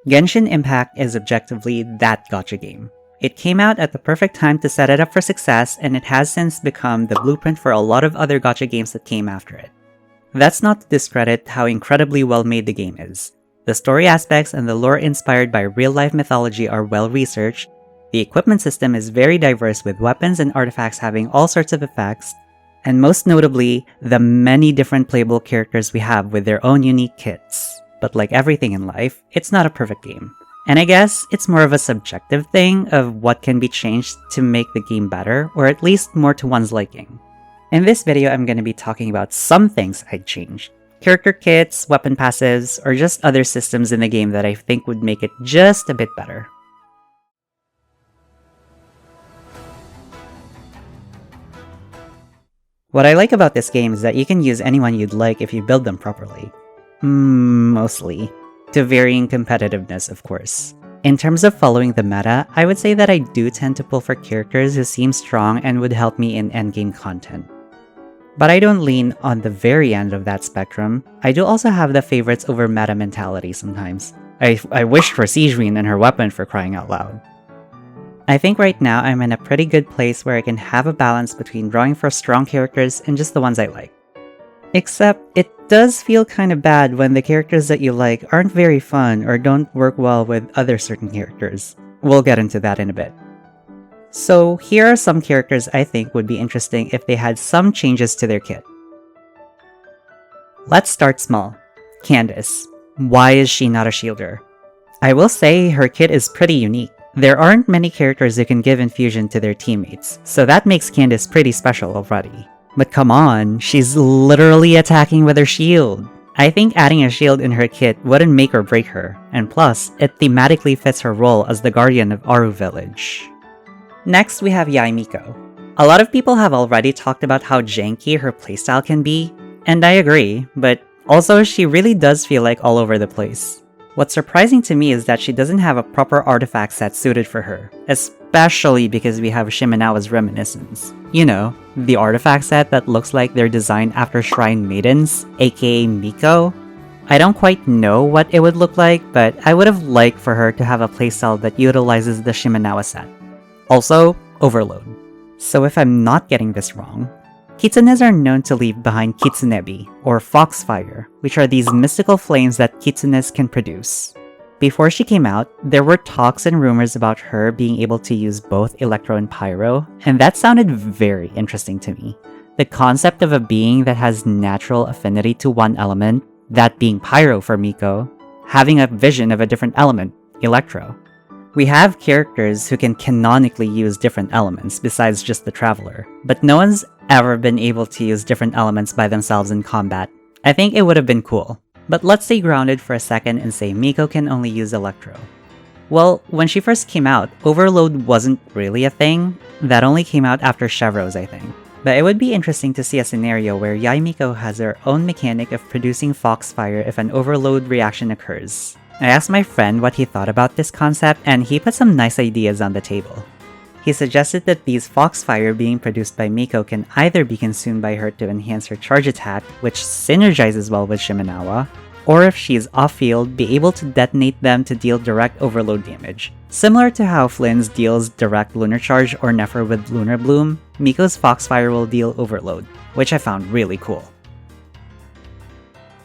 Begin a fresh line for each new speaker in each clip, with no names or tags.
Genshin Impact is objectively that gacha game. It came out at the perfect time to set it up for success, and it has since become the blueprint for a lot of other gacha games that came after it. That's not to discredit how incredibly well made the game is. The story aspects and the lore inspired by real-life mythology are well researched, the equipment system is very diverse with weapons and artifacts having all sorts of effects, and most notably, the many different playable characters we have with their own unique kits. But like everything in life, it's not a perfect game. And I guess it's more of a subjective thing of what can be changed to make the game better, or at least more to one's liking. In this video, I'm going to be talking about some things I'd change. Character kits, weapon passives, or just other systems in the game that I think would make it just a bit better. What I like about this game is that you can use anyone you'd like if you build them properly. Mostly. To varying competitiveness, of course. In terms of following the meta, I would say that I do tend to pull for characters who seem strong and would help me in endgame content. But I don't lean on the very end of that spectrum. I do also have the favorites over meta mentality sometimes. I wished for Sigewinne and her weapon, for crying out loud. I think right now I'm in a pretty good place where I can have a balance between drawing for strong characters and just the ones I like. Except, it does feel kind of bad when the characters that you like aren't very fun or don't work well with other certain characters. We'll get into that in a bit. So here are some characters I think would be interesting if they had some changes to their kit. Let's start small. Candace. Why is she not a shielder? I will say her kit is pretty unique. There aren't many characters who can give infusion to their teammates, so that makes Candace pretty special already. But come on, she's literally attacking with her shield. I think adding a shield in her kit wouldn't make or break her, and plus, it thematically fits her role as the guardian of Aru Village. Next, we have Yae Miko. A lot of people have already talked about how janky her playstyle can be, and I agree, but also she really does feel like all over the place. What's surprising to me is that she doesn't have a proper artifact set suited for her, especially because we have Shimenawa's Reminiscence. You know, the artifact set that looks like they're designed after Shrine Maidens, aka Miko. I don't quite know what it would look like, but I would have liked for her to have a playstyle that utilizes the Shimenawa set. Also, Overload. So if I'm not getting this wrong, Kitsunes are known to leave behind Kitsunebi, or Foxfire, which are these mystical flames that Kitsunes can produce. Before she came out, there were talks and rumors about her being able to use both Electro and Pyro, and that sounded very interesting to me. The concept of a being that has natural affinity to one element, that being Pyro for Miko, having a vision of a different element, Electro. We have characters who can canonically use different elements besides just the Traveler, but no one's ever been able to use different elements by themselves in combat. I think it would have been cool. But let's stay grounded for a second and say Miko can only use Electro. Well, when she first came out, Overload wasn't really a thing. That only came out after Chevros, I think. But it would be interesting to see a scenario where Yae Miko has her own mechanic of producing Foxfire if an Overload reaction occurs. I asked my friend what he thought about this concept, and he put some nice ideas on the table. He suggested that these Foxfire being produced by Miko can either be consumed by her to enhance her charge attack, which synergizes well with Shimenawa, or if she's off-field, be able to detonate them to deal direct overload damage. Similar to how Flynn's deals direct Lunar Charge or Nefer with Lunar Bloom, Miko's Foxfire will deal overload, which I found really cool.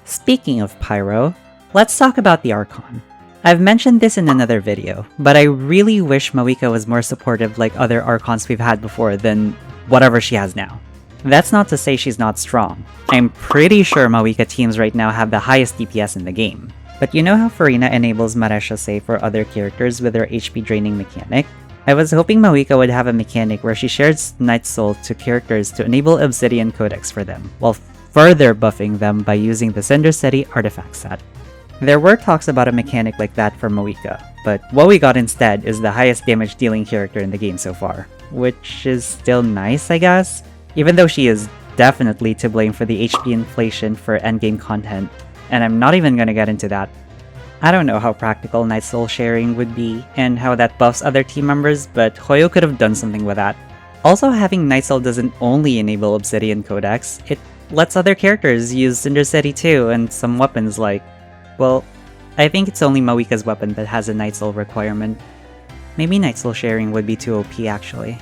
Speaking of Pyro, let's talk about the Archon. I've mentioned this in another video, but I really wish Mavuika was more supportive like other Archons we've had before than whatever she has now. That's not to say she's not strong. I'm pretty sure Mavuika teams right now have the highest DPS in the game. But you know how Furina enables Marechaussee for other characters with her HP draining mechanic? I was hoping Mavuika would have a mechanic where she shares Night Soul to characters to enable Obsidian Codex for them, while further buffing them by using the Cinder City artifact set. There were talks about a mechanic like that for Mavuika, but what we got instead is the highest damage dealing character in the game so far, which is still nice, I guess, even though she is definitely to blame for the HP inflation for endgame content, and I'm not even gonna get into that. I don't know how practical Night Soul sharing would be, and how that buffs other team members, but Hoyo could have done something with that. Also, having Night Soul doesn't only enable Obsidian Codex, it lets other characters use Cinder City too, and some weapons like, well, I think it's only Mavuika's weapon that has a Night Soul requirement. Maybe Night Soul sharing would be too OP actually.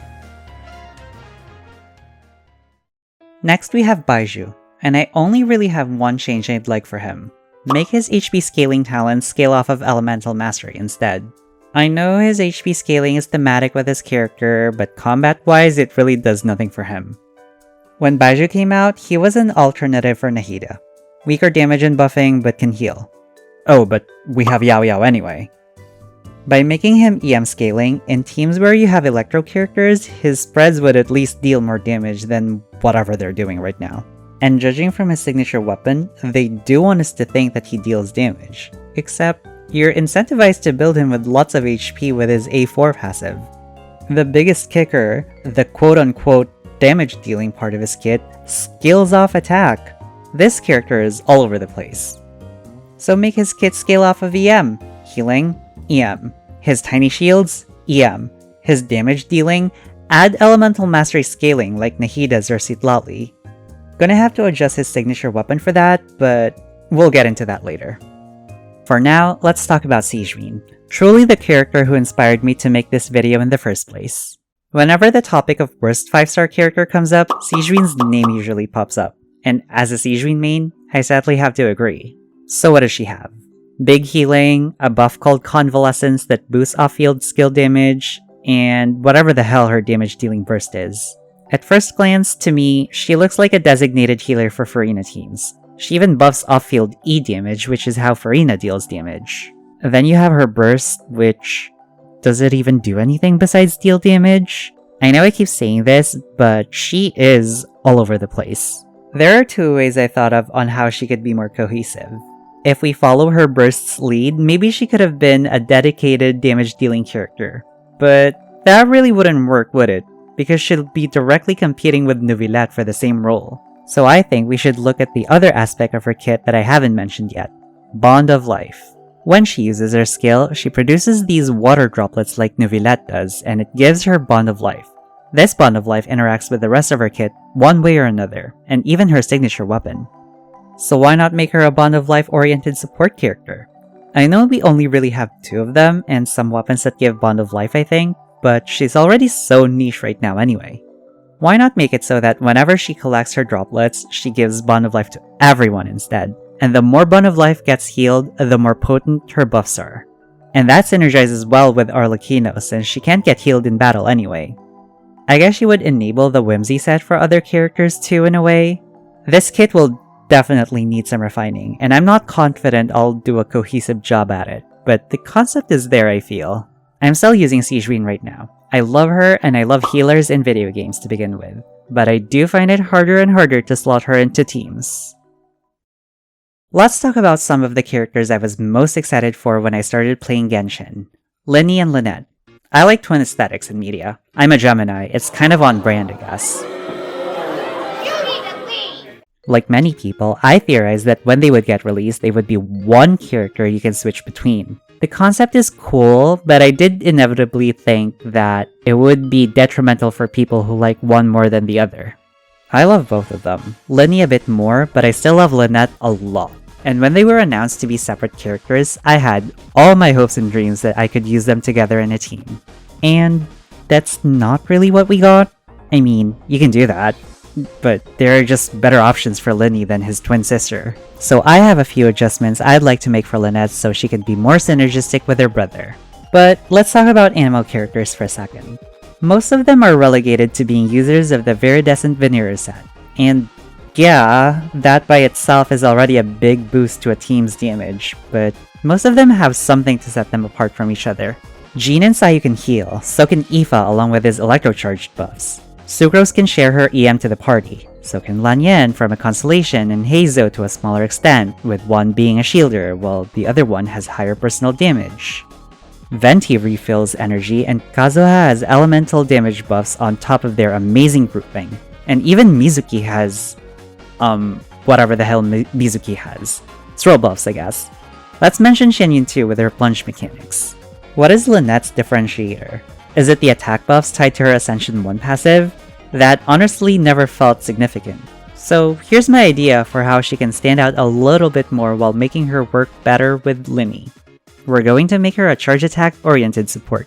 Next we have Baizhu, and I only really have one change I'd like for him. Make his HP scaling talent scale off of Elemental Mastery instead. I know his HP scaling is thematic with his character, but combat-wise it really does nothing for him. When Baizhu came out, he was an alternative for Nahida. Weaker damage and buffing, but can heal. Oh, but we have Yao Yao anyway. By making him EM scaling, in teams where you have Electro characters, his spreads would at least deal more damage than whatever they're doing right now. And judging from his signature weapon, they do want us to think that he deals damage. Except, you're incentivized to build him with lots of HP with his A4 passive. The biggest kicker, the quote-unquote damage dealing part of his kit, scales off attack. This character is all over the place. So make his kit scale off of EM, healing, EM. His tiny shields, EM. His damage dealing, add Elemental Mastery scaling like Nahida's or Citlali. Gonna have to adjust his signature weapon for that, but we'll get into that later. For now, let's talk about Sigewinne, truly the character who inspired me to make this video in the first place. Whenever the topic of worst 5-star character comes up, Sigewinne's name usually pops up, and as a Sigewinne main, I sadly have to agree. So what does she have? Big healing, a buff called Convalescence that boosts off-field skill damage, and whatever the hell her damage dealing burst is. At first glance, to me, she looks like a designated healer for furina teams. She even buffs off-field E damage, which is how furina deals damage. Then you have her burst, which... does it even do anything besides deal damage? I know I keep saying this, but she is all over the place. There are two ways I thought of on how she could be more cohesive. If we follow her burst's lead, maybe she could have been a dedicated damage-dealing character. But that really wouldn't work, would it? Because she'll be directly competing with Neuvillette for the same role. So I think we should look at the other aspect of her kit that I haven't mentioned yet. Bond of Life. When she uses her skill, she produces these water droplets like Neuvillette does, and it gives her Bond of Life. This Bond of Life interacts with the rest of her kit one way or another, and even her signature weapon. So why not make her a Bond of Life oriented support character? I know we only really have 2 of them, and some weapons that give Bond of Life I think, but she's already so niche right now anyway. Why not make it so that whenever she collects her droplets, she gives Bond of Life to everyone instead? And the more Bond of Life gets healed, the more potent her buffs are. And that synergizes well with Arlecchino since she can't get healed in battle anyway. I guess she would enable the Whimsy set for other characters too in a way. This kit will definitely need some refining, and I'm not confident I'll do a cohesive job at it, but the concept is there I feel. I'm still using Sigewinne right now. I love her and I love healers in video games to begin with, but I do find it harder and harder to slot her into teams. Let's talk about some of the characters I was most excited for when I started playing Genshin. Lyney and Lynette. I like twin aesthetics in media. I'm a Gemini, it's kind of on brand I guess. Like many people, I theorized that when they would get released, they would be one character you can switch between. The concept is cool, but I did inevitably think that it would be detrimental for people who like one more than the other. I love both of them. Lyney a bit more, but I still love Lynette a lot. And when they were announced to be separate characters, I had all my hopes and dreams that I could use them together in a team. And that's not really what we got. I mean, you can do that, but there are just better options for Lyney than his twin sister. So I have a few adjustments I'd like to make for Lynette so she can be more synergistic with her brother. But let's talk about animal characters for a second. Most of them are relegated to being users of the Viridescent Veneer set. And yeah, that by itself is already a big boost to a team's damage, but most of them have something to set them apart from each other. Jean and Sayu can heal, so can Aoife along with his electrocharged buffs. Sucrose can share her EM to the party, so can Lanyan from a constellation and Heizo to a smaller extent, with one being a shielder while the other one has higher personal damage. Venti refills energy and Kazuha has elemental damage buffs on top of their amazing grouping. And even Mizuki has... whatever the hell Mizuki has. Throw buffs, I guess. Let's mention Shenhe too with her plunge mechanics. What is Lynette's differentiator? Is it the attack buffs tied to her Ascension 1 passive? That honestly never felt significant. So here's my idea for how she can stand out a little bit more while making her work better with Lyney. We're going to make her a charge attack oriented support.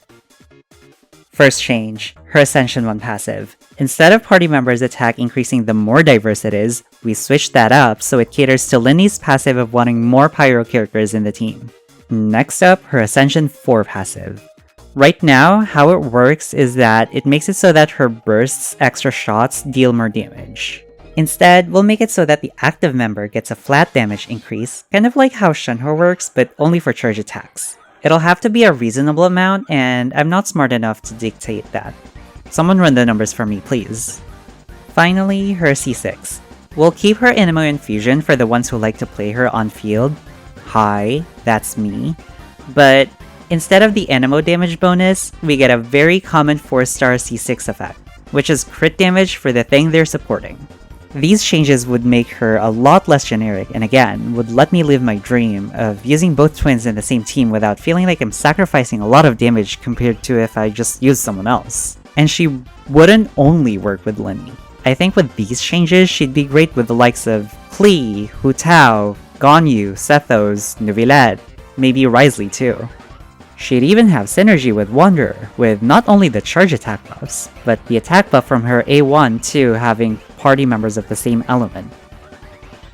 First change, her Ascension 1 passive. Instead of party members' attack increasing the more diverse it is, we switched that up so it caters to Lyney's passive of wanting more pyro characters in the team. Next up, her Ascension 4 passive. Right now, how it works is that it makes it so that her bursts, extra shots, deal more damage. Instead, we'll make it so that the active member gets a flat damage increase, kind of like how shenhe works, but only for charge attacks. It'll have to be a reasonable amount, and I'm not smart enough to dictate that. Someone run the numbers for me, please. Finally, her C6. We'll keep her Anemo Infusion for the ones who like to play her on field. Hi, that's me. But instead of the Anemo damage bonus, we get a very common 4-star C6 effect, which is crit damage for the thing they're supporting. These changes would make her a lot less generic and again, would let me live my dream of using both twins in the same team without feeling like I'm sacrificing a lot of damage compared to if I just used someone else. And she wouldn't only work with Lyney. I think with these changes, she'd be great with the likes of Klee, Hu Tao, Ganyu, Sethos, Neuvillette, maybe Wriothesley too. She'd even have synergy with Wanderer, with not only the charge attack buffs, but the attack buff from her A1 too having party members of the same element.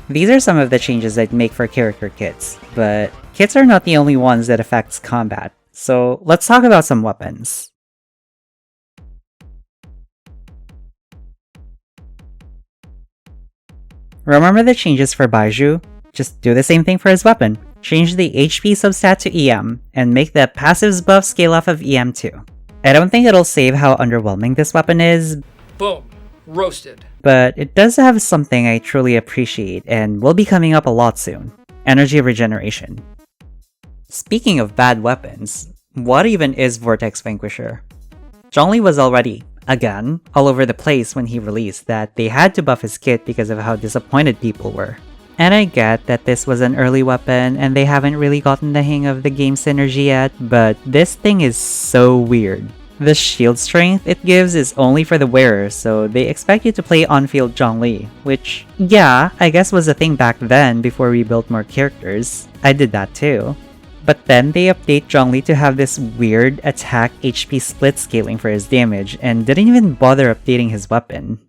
These are some of the changes I'd make for character kits, but kits are not the only ones that affects combat, so let's talk about some weapons. Remember the changes for Baizhu? Just do the same thing for his weapon. Change the HP substat to EM, and make the passives buff scale off of EM too. I don't think it'll save how underwhelming this weapon is.
Boom. Roasted.
But it does have something I truly appreciate and will be coming up a lot soon. Energy regeneration. Speaking of bad weapons, what even is Vortex Vanquisher? Zhongli was already, again, all over the place when he released that they had to buff his kit because of how disappointed people were. And I get that this was an early weapon and they haven't really gotten the hang of the game synergy yet, but this thing is so weird. The shield strength it gives is only for the wearer, so they expect you to play on-field zhongli, which, yeah, I guess was a thing back then before we built more characters. I did that too. But then they update Zhongli to have this weird attack HP split scaling for his damage and didn't even bother updating his weapon.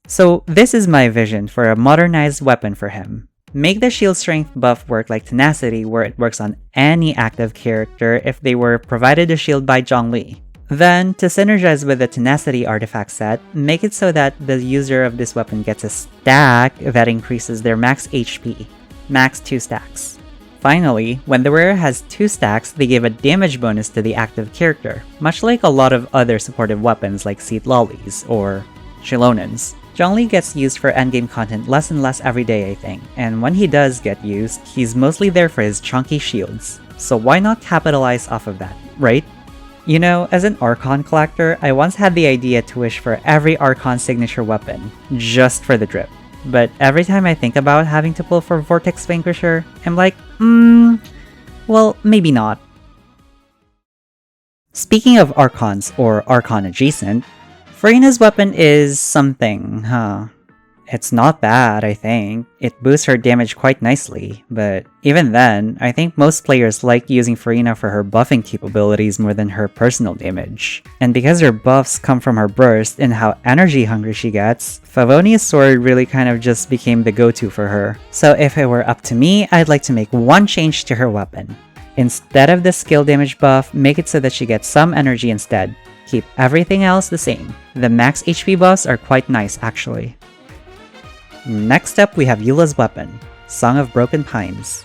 So this is my vision for a modernized weapon for him. Make the shield strength buff work like tenacity where it works on any active character if they were provided a shield by Zhongli. Then, to synergize with the tenacity artifact set, make it so that the user of this weapon gets a stack that increases their max HP. Max 2 stacks. Finally, when the wearer has 2 stacks, they give a damage bonus to the active character, much like a lot of other supportive weapons like Seat Lollies or Shilonins. Zhongli gets used for endgame content less and less every day, I think, and when he does get used, he's mostly there for his chunky shields. So why not capitalize off of that, right? You know, as an Archon collector, I once had the idea to wish for every Archon signature weapon, just for the drip. But every time I think about having to pull for Vortex Vanquisher, I'm like, well, maybe not. Speaking of Archons, or Archon adjacent, Furina's weapon is something, huh? It's not bad, I think. It boosts her damage quite nicely, but even then, I think most players like using Furina for her buffing capabilities more than her personal damage. And because her buffs come from her burst and how energy hungry she gets, Favonia's sword really kind of just became the go-to for her. So if it were up to me, I'd like to make one change to her weapon. Instead of the skill damage buff, make it so that she gets some energy instead. Keep everything else the same. The max HP buffs are quite nice actually. Next up, we have Eula's weapon, Song of Broken Pines.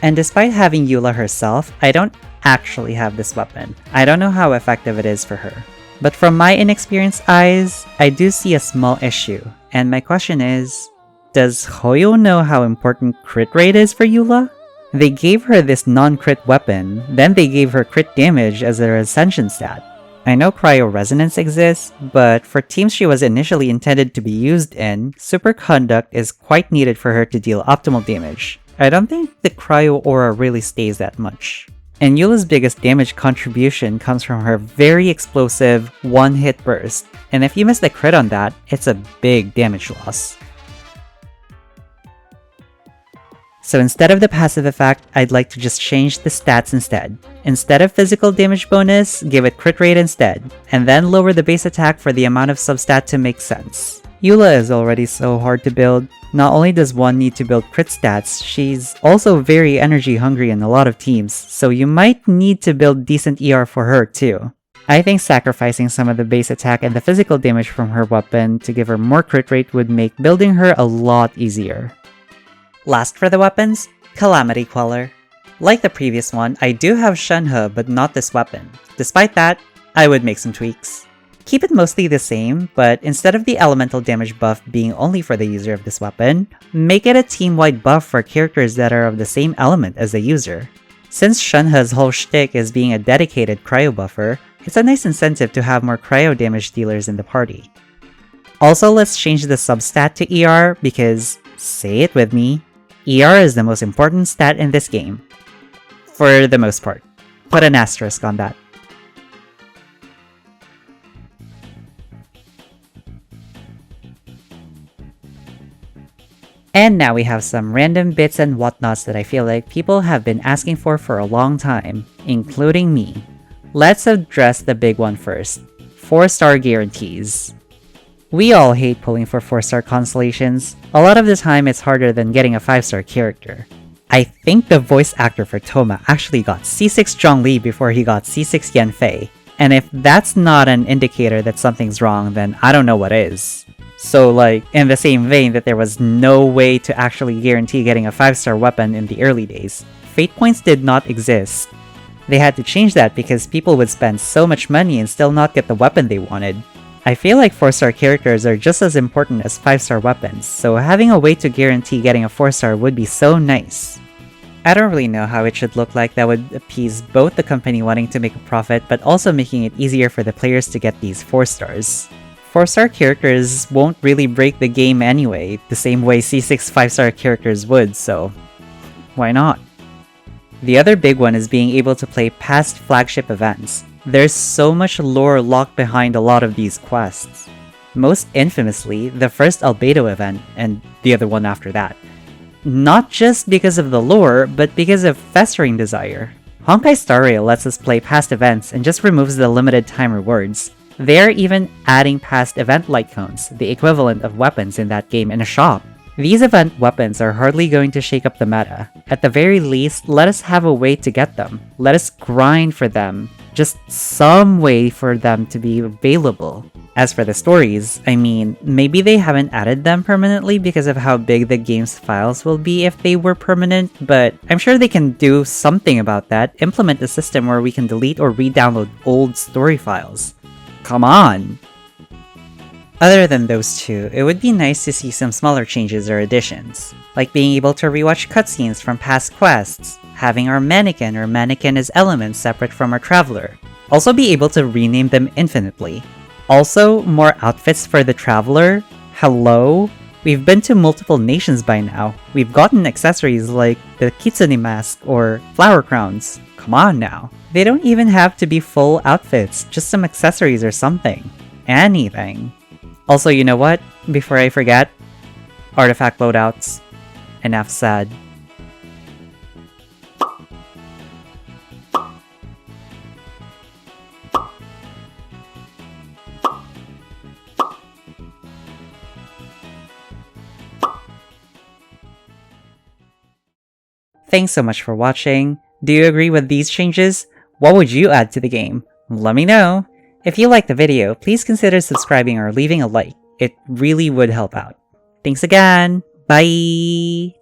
And despite having Eula herself, I don't actually have this weapon. I don't know how effective it is for her. But from my inexperienced eyes, I do see a small issue. And my question is, does Hoyo know how important crit rate is for Eula? They gave her this non-crit weapon, then they gave her crit damage as her ascension stat. I know Cryo Resonance exists, but for teams she was initially intended to be used in, Super Conduct is quite needed for her to deal optimal damage. I don't think the Cryo Aura really stays that much. And Eula's biggest damage contribution comes from her very explosive one-hit burst, and if you miss the crit on that, it's a big damage loss. So instead of the passive effect, I'd like to just change the stats instead. Instead of physical damage bonus, give it crit rate instead, and then lower the base attack for the amount of substat to make sense. Eula is already so hard to build. Not only does one need to build crit stats, she's also very energy hungry in a lot of teams, so you might need to build decent ER for her too. I think sacrificing some of the base attack and the physical damage from her weapon to give her more crit rate would make building her a lot easier. Last for the weapons, Calamity Queller. Like the previous one, I do have Shenhe but not this weapon. Despite that, I would make some tweaks. Keep it mostly the same, but instead of the elemental damage buff being only for the user of this weapon, make it a team-wide buff for characters that are of the same element as the user. Since Shenhe's whole shtick is being a dedicated cryo buffer, it's a nice incentive to have more cryo damage dealers in the party. Also, let's change the substat to ER because, say it with me, ER is the most important stat in this game. For the most part. Put an asterisk on that. And now we have some random bits and whatnots that I feel like people have been asking for a long time, including me. Let's address the big one first. 4-star guarantees. We all hate pulling for 4-star constellations. A lot of the time it's harder than getting a 5-star character. I think the voice actor for Thoma actually got C6 Zhongli before he got C6 Yanfei, and if that's not an indicator that something's wrong, then I don't know what is. So like, in the same vein that there was no way to actually guarantee getting a 5-star weapon in the early days, fate points did not exist. They had to change that because people would spend so much money and still not get the weapon they wanted. I feel like 4-star characters are just as important as 5-star weapons, so having a way to guarantee getting a 4-star would be so nice. I don't really know how it should look like that would appease both the company wanting to make a profit but also making it easier for the players to get these 4-stars. 4-star characters won't really break the game anyway, the same way C6 5-star characters would, so why not? The other big one is being able to play past flagship events. There's so much lore locked behind a lot of these quests. Most infamously, the first Albedo event, and the other one after that. Not just because of the lore, but because of festering desire. Honkai Star Rail lets us play past events and just removes the limited time rewards. They're even adding past event light cones, the equivalent of weapons in that game, in a shop. These event weapons are hardly going to shake up the meta. At the very least, let us have a way to get them. Let us grind for them. Just some way for them to be available. As for the stories, I mean, maybe they haven't added them permanently because of how big the game's files will be if they were permanent, but I'm sure they can do something about that, implement a system where we can delete or re-download old story files. Come on! Other than those two, it would be nice to see some smaller changes or additions, like being able to rewatch cutscenes from past quests, having our mannequin or mannequin as elements separate from our traveler, also be able to rename them infinitely. Also, more outfits for the traveler? Hello? We've been to multiple nations by now. We've gotten accessories like the kitsune mask or flower crowns. Come on now. They don't even have to be full outfits, just some accessories or something. Anything. Also, you know what? Before I forget, artifact loadouts. Enough said. Thanks so much for watching. Do you agree with these changes? What would you add to the game? Let me know! If you liked the video, please consider subscribing or leaving a like. It really would help out. Thanks again! Bye!